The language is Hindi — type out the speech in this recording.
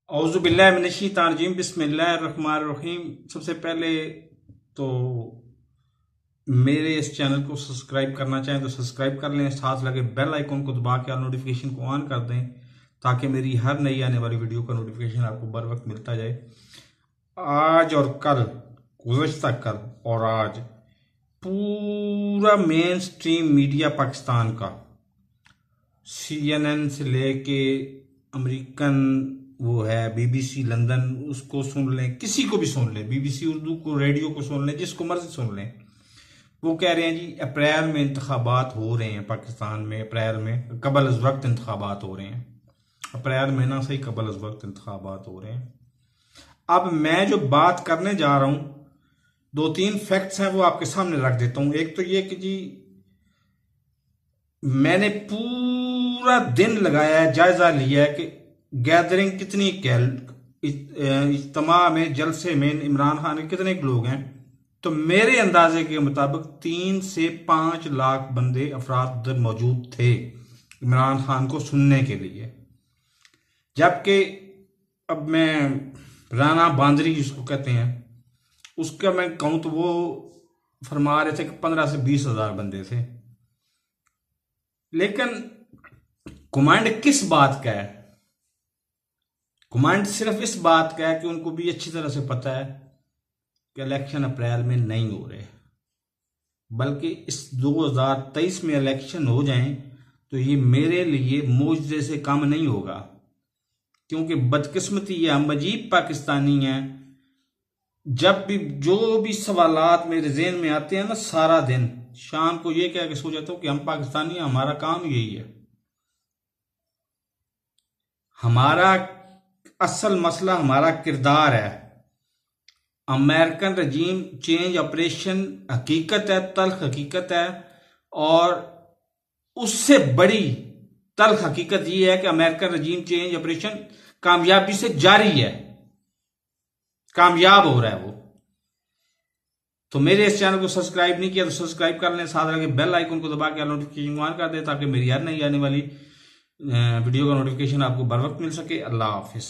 औज़ुबिल्लाहि मिनश्शैतानिर्रजीम बिस्मिल्लाहिर्रहमानिर्रहीम। सबसे पहले तो मेरे इस चैनल को सब्सक्राइब करना चाहें तो सब्सक्राइब कर लें, साथ लगे बेल आइकन को दबा के नोटिफिकेशन को ऑन कर दें ताकि मेरी हर नई आने वाली वीडियो का नोटिफिकेशन आपको बर वक्त मिलता जाए। आज और कल, गुज़श्ता कल और आज पूरा मेन स्ट्रीम मीडिया पाकिस्तान का, CNN से लेके अमेरिकन वो है BBC लंदन, उसको सुन लें, किसी को भी सुन लें, BBC उर्दू को, रेडियो को सुन लें, जिसको मर्जी सुन लें, वो कह रहे हैं जी अप्रैल में इंतखाबात हो रहे हैं पाकिस्तान में। अप्रैल में कबल अज़ वक्त इंतखाबात हो रहे हैं, अप्रैल महीना से ही कबल अज़ वक्त इंतखाबात हो रहे हैं। अब मैं जो बात करने जा रहा हूं, दो तीन फैक्ट्स हैं वो आपके सामने रख देता हूं। एक तो ये कि जी मैंने पूरा दिन लगाया है, जायजा लिया है कि गैदरिंग कितनी, इज्तिमा में, जलसे में इमरान खान के कितने लोग हैं। तो मेरे अंदाजे के मुताबिक 3 से 5 लाख बंदे, अफराद मौजूद थे इमरान खान को सुनने के लिए। जबकि अब मैं राना बांदरी जिसको कहते हैं, उसका मैं कहूं तो वो फरमा रहे थे कि 15 से 20 हजार बंदे थे। लेकिन कमांड किस बात का है? कमांड सिर्फ इस बात का है कि उनको भी अच्छी तरह से पता है कि इलेक्शन अप्रैल में नहीं हो रहे, बल्कि इस 2023 में इलेक्शन हो जाएं तो ये मेरे लिए मौजूदे से कम नहीं होगा। क्योंकि बदकिस्मती या हम अजीब पाकिस्तानी हैं, जब भी जो भी सवालात मेरे ज़हन में आते हैं ना, सारा दिन शाम को ये कह के सो जाता हूं कि हम पाकिस्तानी हैं, हमारा काम यही है। हमारा असल मसला हमारा किरदार है। अमेरिकन रजीम चेंज ऑपरेशन हकीकत है, तल्ख हकीकत है, और उससे बड़ी तल्ख हकीकत यह है कि अमेरिकन रजीम चेंज ऑपरेशन कामयाबी से जारी है, कामयाब हो रहा है वो। तो मेरे इस चैनल को सब्सक्राइब नहीं किया तो सब्सक्राइब कर लें, साथ लगे बेल आइकन को दबा के नोटिफिकेशन ऑन कर दें ताकि मेरी हर नई आने वाली वीडियो का नोटिफिकेशन आपको बर वक्त मिल सके। अल्लाह हाफिज।